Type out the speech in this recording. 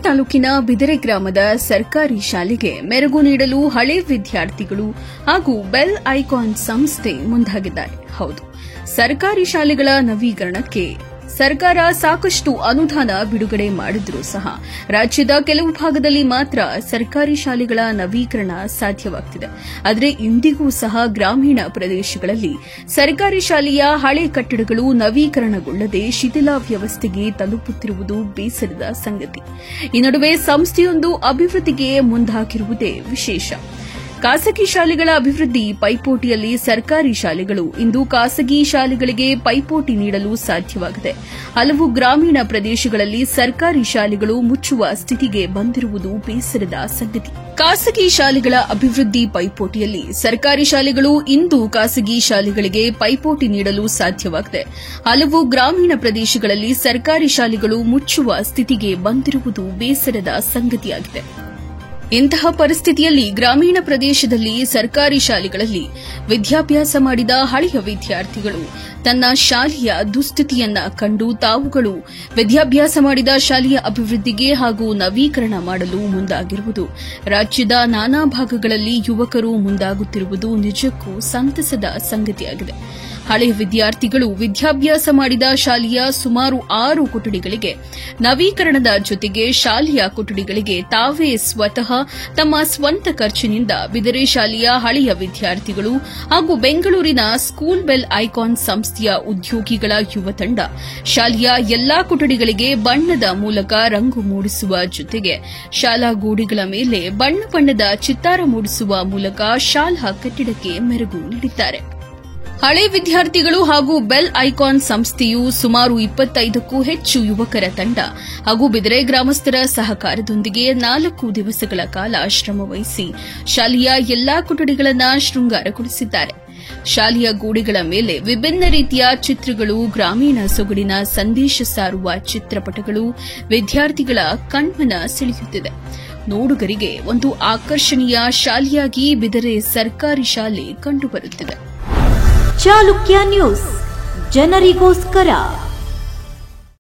ತಾಲೂಕಿನ ಬಿದರೆ ಗ್ರಾಮದ ಸರ್ಕಾರಿ ಶಾಲೆಗೆ ಮೆರುಗು ನೀಡಲು ಹಳೆ ವಿದ್ಯಾರ್ಥಿಗಳು ಹಾಗೂ ಬೆಲ್ ಐಕಾನ್ ಸಂಸ್ಥೆ ಮುಂದಾಗಿದ್ದಾರೆ. ಹೌದು, ಸರ್ಕಾರಿ ಶಾಲೆಗಳ ನವೀಕರಣಕ್ಕೆ ಸರ್ಕಾರ ಸಾಕಷ್ಟು ಅನುದಾನ ಬಿಡುಗಡೆ ಮಾಡಿದ್ರೂ ಸಹ ರಾಜ್ಯದ ಕೆಲವು ಭಾಗದಲ್ಲಿ ಮಾತ್ರ ಸರ್ಕಾರಿ ಶಾಲೆಗಳ ನವೀಕರಣ ಸಾಧ್ಯವಾಗುತ್ತಿದೆ. ಆದರೆ ಇಂದಿಗೂ ಸಹ ಗ್ರಾಮೀಣ ಪ್ರದೇಶಗಳಲ್ಲಿ ಸರ್ಕಾರಿ ಶಾಲೆಯ ಹಳೆ ಕಟ್ಟಡಗಳು ನವೀಕರಣಗೊಳ್ಳದೆ ಶಿಥಿಲಾವ್ಯವಸ್ಥೆಗೆ ತಲುಪುತ್ತಿರುವುದು ಬೇಸರದ ಸಂಗತಿ. ಈ ನಡುವೆ ಸಂಸ್ಥೆಯೊಂದು ಅಭಿವೃದ್ಧಿಗೆ ಮುಂದಾಗಿರುವುದೇ ವಿಶೇಷ. ಖಾಸಗಿ ಶಾಲೆಗಳ ಅಭಿವೃದ್ಧಿ ಪೈಪೋಟಿಯಲ್ಲಿ ಸರ್ಕಾರಿ ಶಾಲೆಗಳು ಇಂದು ಖಾಸಗಿ ಶಾಲೆಗಳಿಗೆ ಪೈಪೋಟಿ ನೀಡಲು ಸಾಧ್ಯವಾಗಿದೆ. ಹಲವು ಗ್ರಾಮೀಣ ಪ್ರದೇಶಗಳಲ್ಲಿ ಸರ್ಕಾರಿ ಶಾಲೆಗಳು ಮುಚ್ಚುವ ಸ್ಥಿತಿಗೆ ಬಂದಿರುವುದು ಬೇಸರದ ಸಂಗತಿ. ಖಾಸಗಿ ಶಾಲೆಗಳ ಅಭಿವೃದ್ಧಿ ಪೈಪೋಟಿಯಲ್ಲಿ ಸರ್ಕಾರಿ ಶಾಲೆಗಳು ಇಂದು ಖಾಸಗಿ ಶಾಲೆಗಳಿಗೆ ಪೈಪೋಟಿ ನೀಡಲು ಸಾಧ್ಯವಾಗಿದೆ. ಹಲವು ಗ್ರಾಮೀಣ ಪ್ರದೇಶಗಳಲ್ಲಿ ಸರ್ಕಾರಿ ಶಾಲೆಗಳು ಮುಚ್ಚುವ ಸ್ಥಿತಿಗೆ ಬಂದಿರುವುದು ಬೇಸರದ ಸಂಗತಿಯಾಗಿದೆ. ಇಂತಹ ಪರಿಸ್ಥಿತಿಯಲ್ಲಿ ಗ್ರಾಮೀಣ ಪ್ರದೇಶದಲ್ಲಿ ಸರ್ಕಾರಿ ಶಾಲೆಗಳಲ್ಲಿ ವಿದ್ಯಾಭ್ಯಾಸ ಮಾಡಿದ ಹಳೆಯ ವಿದ್ಯಾರ್ಥಿಗಳು ತನ್ನ ಶಾಲೆಯ ದುಸ್ಥಿತಿಯನ್ನ ಕಂಡು ತಾವುಗಳು ವಿದ್ಯಾಭ್ಯಾಸ ಮಾಡಿದ ಶಾಲೆಯ ಅಭಿವೃದ್ಧಿಗೆ ಹಾಗೂ ನವೀಕರಣ ಮಾಡಲು ಮುಂದಾಗಿರುವುದು, ರಾಜ್ಯದ ನಾನಾ ಭಾಗಗಳಲ್ಲಿ ಯುವಕರು ಮುಂದಾಗುತ್ತಿರುವುದು ನಿಜಕ್ಕೂ ಸಂತಸದ ಸಂಗತಿಯಾಗಿದೆ. ಹಳೆಯ ವಿದ್ಯಾರ್ಥಿಗಳು ವಿದ್ಯಾಭ್ಯಾಸ ಮಾಡಿದ ಶಾಲೆಯ ಸುಮಾರು 6 ಕೊಠಡಿಗಳಿಗೆ ನವೀಕರಣದ ಜೊತೆಗೆ ಶಾಲೆಯ ಕೊಠಡಿಗಳಿಗೆ ತಾವೇ ಸ್ವತಃ ತಮ್ಮ ಸ್ವಂತ ಖರ್ಚಿನಿಂದ ಬಿದರೆ ಶಾಲೆಯ ಹಳೆಯ ವಿದ್ಯಾರ್ಥಿಗಳು ಹಾಗೂ ಬೆಂಗಳೂರಿನ ಸ್ಕೂಲ್ ಬೆಲ್ ಐಕಾನ್ ಸಂಸ್ಥೆಯ ಉದ್ಯೋಗಿಗಳ ಯುವ ತಂಡ ಶಾಲೆಯ ಎಲ್ಲಾ ಕೊಠಡಿಗಳಿಗೆ ಬಣ್ಣದ ಮೂಲಕ ರಂಗು ಮೂಡಿಸುವ ಜೊತೆಗೆ ಶಾಲಾ ಗೋಡೆಗಳ ಮೇಲೆ ಬಣ್ಣ ಬಣ್ಣದ ಚಿತ್ತಾರ ಮೂಡಿಸುವ ಮೂಲಕ ಶಾಲಾ ಕಟ್ಟಡಕ್ಕೆ ಮೆರುಗು ನೀಡಿದ್ದಾರೆ. ಹಳೆ ವಿದ್ಯಾರ್ಥಿಗಳು ಹಾಗೂ ಬೆಲ್ ಐಕಾನ್ ಸಂಸ್ಥೆಯು ಸುಮಾರು 25ಕ್ಕೂ ಹೆಚ್ಚು ಯುವಕರ ತಂಡ ಹಾಗೂ ಬಿದರೆ ಗ್ರಾಮಸ್ಥರ ಸಹಕಾರದೊಂದಿಗೆ 4 ದಿವಸಗಳ ಕಾಲ ಶ್ರಮವಹಿಸಿ ಶಾಲೆಯ ಎಲ್ಲಾ ಕೊಠಡಿಗಳನ್ನು ಶೃಂಗಾರಗೊಳಿಸಿದ್ದಾರೆ. ಶಾಲೆಯ ಗೋಡೆಗಳ ಮೇಲೆ ವಿಭಿನ್ನ ರೀತಿಯ ಚಿತ್ರಗಳು, ಗ್ರಾಮೀಣ ಸೊಗಡಿನ ಸಂದೇಶ ಸಾರುವ ಚಿತ್ರಪಟಗಳು ವಿದ್ಯಾರ್ಥಿಗಳ ಕಣ್ಮನ ಸೆಳೆಯುತ್ತಿದೆ. ನೋಡುಗರಿಗೆ ಒಂದು ಆಕರ್ಷಣೀಯ ಶಾಲೆಯಾಗಿ ಬಿದರೆ ಸರ್ಕಾರಿ ಶಾಲೆ ಕಂಡುಬರುತ್ತಿದೆ. ಚಾಲುಕ್ಯ ನ್ಯೂಸ್, ಜನರಿಗೋಸ್ಕರ.